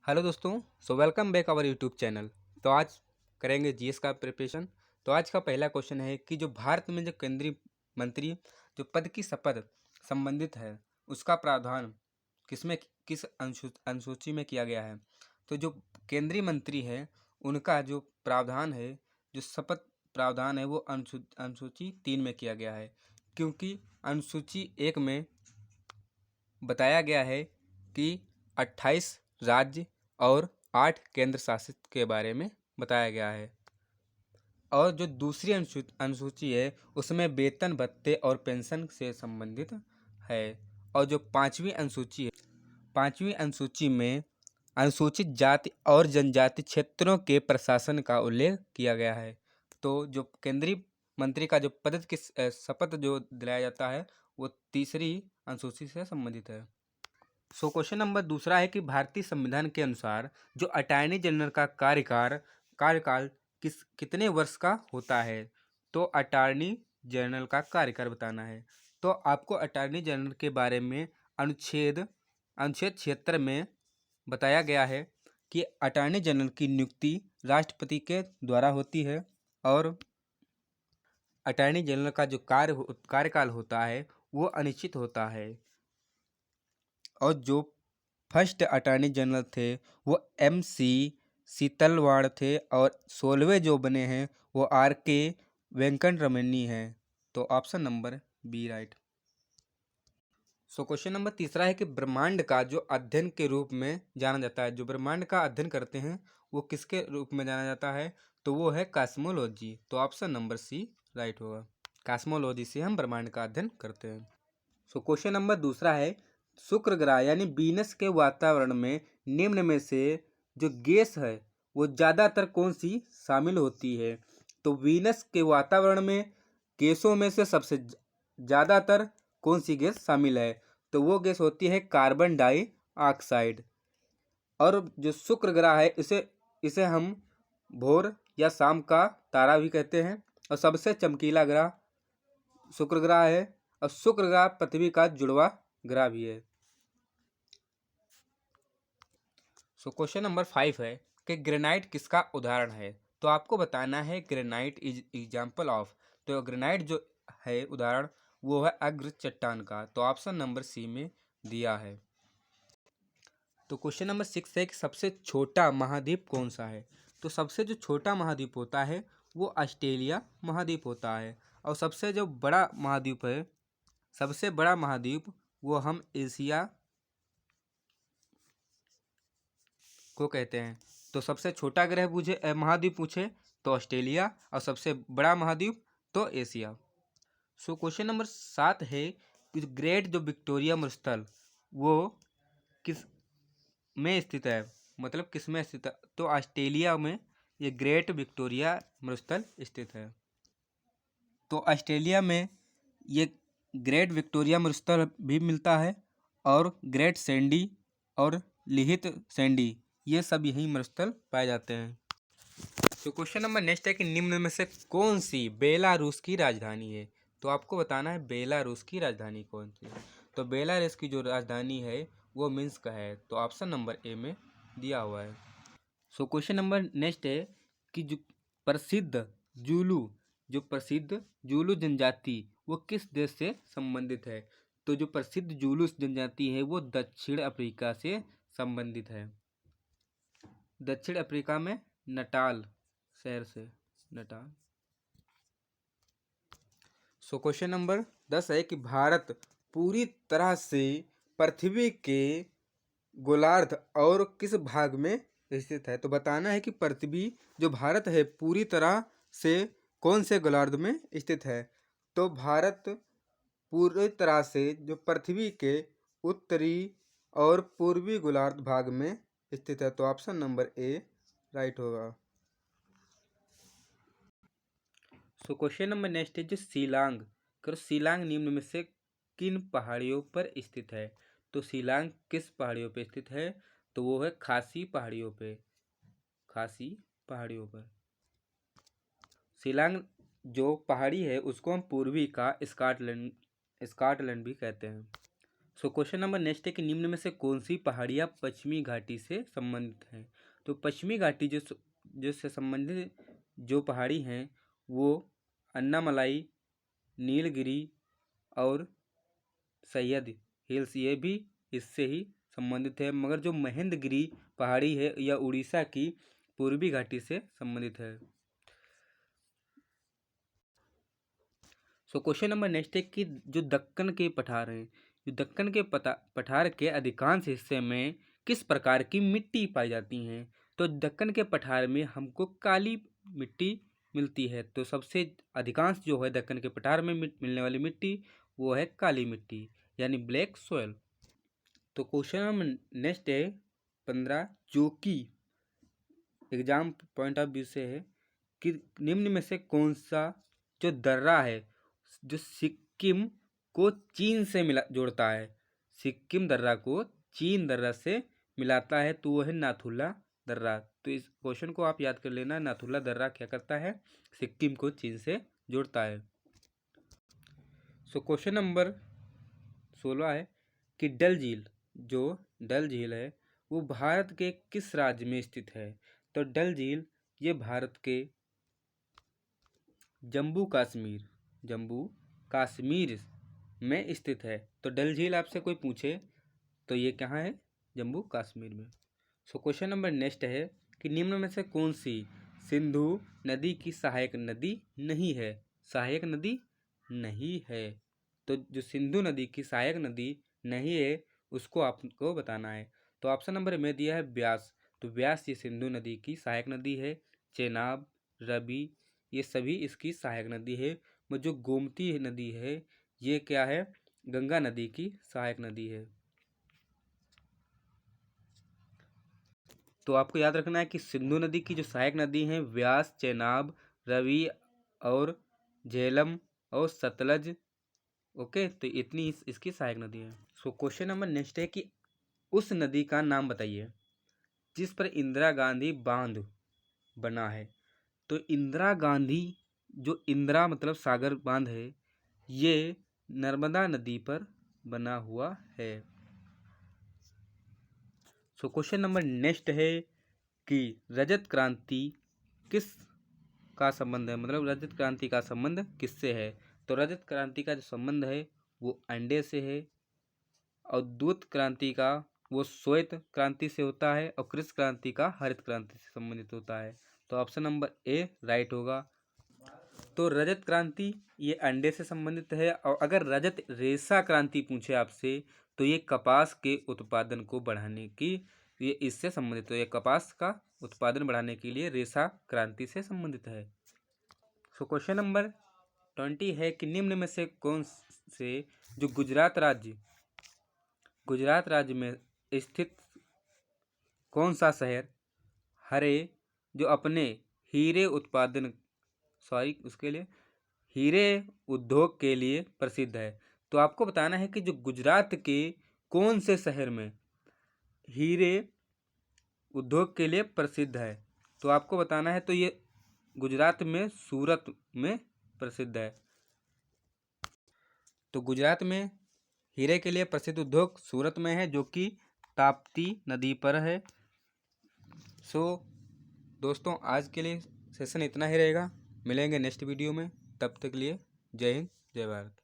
Hello दोस्तों। Welcome back our YouTube channel. तो आज करेंगे जीएस का प्रिपरेशन। तो आज का पहला क्वेश्चन है कि जो भारत में जो केंद्रीय मंत्री जो पद की शपथ संबंधित है उसका प्रावधान किसमें किस अनुसूची में किया गया है। तो जो केंद्रीय मंत्री है उनका जो प्रावधान है, जो शपथ प्रावधान है, वो अनुसूची 3 में किया गया है, क्योंकि अनुसूची 1 में बताया गया है कि 28 राज्य और 8 केंद्र शासित के बारे में बताया गया है, और जो दूसरी अनुसूची है उसमें वेतन भत्ते और पेंशन से संबंधित है। और जो पांचवी अनुसूची में अनुसूचित जाति और जनजाति क्षेत्रों के प्रशासन का उल्लेख किया गया है। तो जो केंद्रीय मंत्री का जो पद की शपथ जो दिलाया जाता है वो तीसरी अनुसूची से संबंधित है। क्वेश्चन नंबर दूसरा है कि भारतीय संविधान के अनुसार जो अटॉर्नी जनरल का कार्यकाल कितने वर्ष का होता है। तो अटॉर्नी जनरल का कार्यकाल बताना है। तो आपको अटॉर्नी जनरल के बारे में अनुच्छेद 76 में बताया गया है कि अटॉर्नी जनरल की नियुक्ति राष्ट्रपति के द्वारा होती है, और अटॉर्नी जनरल का जो कार्यकाल होता है वो अनिश्चित होता है। और जो फर्स्ट अटॉर्नी जनरल थे वो MC सीतलवाड़ थे, और 16वें जो बने हैं वो RK वेंकटरमणी हैं। तो option number B right. Question number तीसरा है कि ब्रह्मांड का जो अध्ययन के रूप में जाना जाता है, जो ब्रह्मांड का अध्ययन करते हैं वो किसके रूप में जाना जाता है। तो वो है कॉस्मोलॉजी। तो ऑप्शन नंबर सी राइट होगा। कॉस्मोलॉजी से हम ब्रह्मांड का अध्ययन करते हैं। क्वेश्चन नंबर दूसरा है शुक्र ग्रह यानी वीनस के वातावरण में निम्न में से जो गैस है वो ज़्यादातर कौन सी शामिल होती है। तो वीनस के वातावरण में गैसों में से सबसे ज़्यादातर कौन सी गैस शामिल है। तो वो गैस होती है कार्बन डाइऑक्साइड। और जो शुक्र ग्रह है इसे हम भोर या शाम का तारा भी कहते हैं, और सबसे चमकीला ग्रह शुक्र ग्रह है, और शुक्र ग्रह पृथ्वी का जुड़वा ग्रह भी है। क्वेश्चन नंबर 5 है कि ग्रेनाइट किसका उदाहरण है। तो आपको बताना है ग्रेनाइट इज एग्जाम्पल ऑफ। तो ग्रेनाइट जो है उदाहरण वो है अग्र चट्टान का। तो ऑप्शन नंबर सी में दिया है। तो क्वेश्चन नंबर 6 है कि सबसे छोटा महाद्वीप कौन सा है। तो सबसे जो छोटा महाद्वीप होता है वो ऑस्ट्रेलिया महाद्वीप होता है, और सबसे जो बड़ा महाद्वीप है, सबसे बड़ा महाद्वीप वो हम एशिया को कहते हैं। तो सबसे छोटा ग्रह महाद्वीप पूछे तो ऑस्ट्रेलिया, और सबसे बड़ा महाद्वीप तो एशिया। क्वेश्चन नंबर 7 है कि ग्रेट जो विक्टोरिया मरुस्थल वो किस में स्थित है, मतलब किस में स्थित है। तो ऑस्ट्रेलिया में ये ग्रेट विक्टोरिया मरुस्थल स्थित है। तो ऑस्ट्रेलिया में ये ग्रेट विक्टोरिया मरुस्थल भी मिलता है, और ग्रेट सैंडी और लिहित सैंडी ये सब यही मरुस्थल पाए जाते हैं। तो क्वेश्चन नंबर नेक्स्ट है कि निम्न में से कौन सी बेलारूस की राजधानी है। तो आपको बताना है बेलारूस की राजधानी कौन सी है। तो बेलारूस की जो राजधानी है वो मिन्स्क है। तो ऑप्शन नंबर ए में दिया हुआ है। क्वेश्चन नंबर नेक्स्ट है कि जो प्रसिद्ध जूलू जनजाति वो किस देश से संबंधित है। तो जो प्रसिद्ध जूलू जनजाति है वो दक्षिण अफ्रीका से संबंधित है। दक्षिण अफ्रीका में नटाल शहर से नटाल। क्वेश्चन नंबर 10 है कि भारत पूरी तरह से पृथ्वी के गोलार्ध और किस भाग में स्थित है। तो बताना है कि पृथ्वी जो भारत है पूरी तरह से कौन से गोलार्ध में स्थित है। तो भारत पूरी तरह से जो पृथ्वी के उत्तरी और पूर्वी गोलार्ध भाग में स्थित है। तो ऑप्शन नंबर ए राइट होगा। क्वेश्चन नंबर नेक्स्ट है जो शिलांग निम्न में से किन पहाड़ियों पर स्थित है। तो शिलांग किस पहाड़ियों पर स्थित है। तो वो है खासी पहाड़ियों पर। शिलांग जो पहाड़ी है उसको हम पूर्वी का स्कॉटलैंड भी कहते हैं। क्वेश्चन नंबर नेक्स्ट है कि निम्न में से कौन सी पहाड़ियाँ पश्चिमी घाटी से संबंधित हैं। तो पश्चिमी घाटी जो से संबंधित जो पहाड़ी हैं वो अन्नामलाई, नीलगिरी और सह्याद्री हिल्स, ये भी इससे ही संबंधित है। मगर जो महेंद्रगिरी पहाड़ी है यह उड़ीसा की पूर्वी घाटी से संबंधित है। क्वेश्चन नंबर नेक्स्ट है कि जो दक्कन के पठार हैं, जो दक्कन के पठार के अधिकांश हिस्से में किस प्रकार की मिट्टी पाई जाती हैं। तो दक्कन के पठार में हमको काली मिट्टी मिलती है। तो सबसे अधिकांश जो है दक्कन के पठार में मिलने वाली मिट्टी वो है काली मिट्टी, यानी ब्लैक सोयल। तो क्वेश्चन नंबर नेक्स्ट है 15, जो कि एग्जाम पॉइंट ऑफ व्यू से है कि निम्न में से कौन सा जो दर्रा है जो सिक्किम को चीन से जोड़ता है, सिक्किम दर्रा को चीन दर्रा से मिलाता है, तो वो है नाथुला दर्रा। तो इस क्वेश्चन को आप याद कर लेना, नाथुला दर्रा क्या करता है, सिक्किम को चीन से जोड़ता है। क्वेश्चन नंबर 16 है कि डल झील, जो डल झील है वो भारत के किस राज्य में स्थित है। तो डल झील ये भारत के जम्मू कश्मीर में स्थित है। तो डल झील आपसे कोई पूछे तो ये कहाँ है, जम्मू कश्मीर में। क्वेश्चन नंबर नेक्स्ट है कि निम्न में से कौन सी सिंधु नदी की सहायक नदी नहीं है। सहायक नदी नहीं है, तो जो सिंधु नदी की सहायक नदी नहीं है उसको आपको बताना है। तो ऑप्शन नंबर में दिया है ब्यास। तो ब्यास ये सिंधु नदी की सहायक नदी है। चेनाब, रवि ये सभी इसकी सहायक नदी है। वो जो गोमती नदी है ये क्या है, गंगा नदी की सहायक नदी है। तो आपको याद रखना है कि सिंधु नदी की जो सहायक नदी हैं व्यास, चेनाब, रवि और झेलम और सतलज। ओके, तो इतनी इसकी सहायक नदी है। क्वेश्चन नंबर नेक्स्ट है कि उस नदी का नाम बताइए जिस पर इंदिरा गांधी बांध बना है। तो इंदिरा गांधी, जो इंदिरा मतलब सागर बांध है, ये नर्मदा नदी पर बना हुआ है। क्वेश्चन नंबर नेक्स्ट है कि रजत क्रांति किस का संबंध है, मतलब रजत क्रांति का संबंध किससे है। तो रजत क्रांति का जो संबंध है वो अंडे से है, और दूध क्रांति का वो श्वेत क्रांति से होता है, और कृषि क्रांति का हरित क्रांति से संबंधित होता है। तो ऑप्शन नंबर ए राइट होगा। तो रजत क्रांति ये अंडे से संबंधित है, और अगर रजत रेशा क्रांति पूछे आपसे तो ये कपास के उत्पादन को बढ़ाने की, ये इससे संबंधित है। ये कपास का उत्पादन बढ़ाने के लिए रेशा क्रांति से संबंधित है। क्वेश्चन नंबर 20 है कि निम्न में से कौन से जो गुजरात राज्य में स्थित कौन सा शहर हरे जो अपने हीरे उद्योग के लिए प्रसिद्ध है। तो आपको बताना है कि जो गुजरात के कौन से शहर में हीरे उद्योग के लिए प्रसिद्ध है। तो आपको बताना है, तो ये गुजरात में सूरत में प्रसिद्ध है। तो गुजरात में हीरे के लिए प्रसिद्ध उद्योग सूरत में है, जो कि ताप्ती नदी पर है। दोस्तों आज के लिए सेशन इतना ही रहेगा। मिलेंगे नेक्स्ट वीडियो में, तब तक के लिए जय हिंद, जय भारत।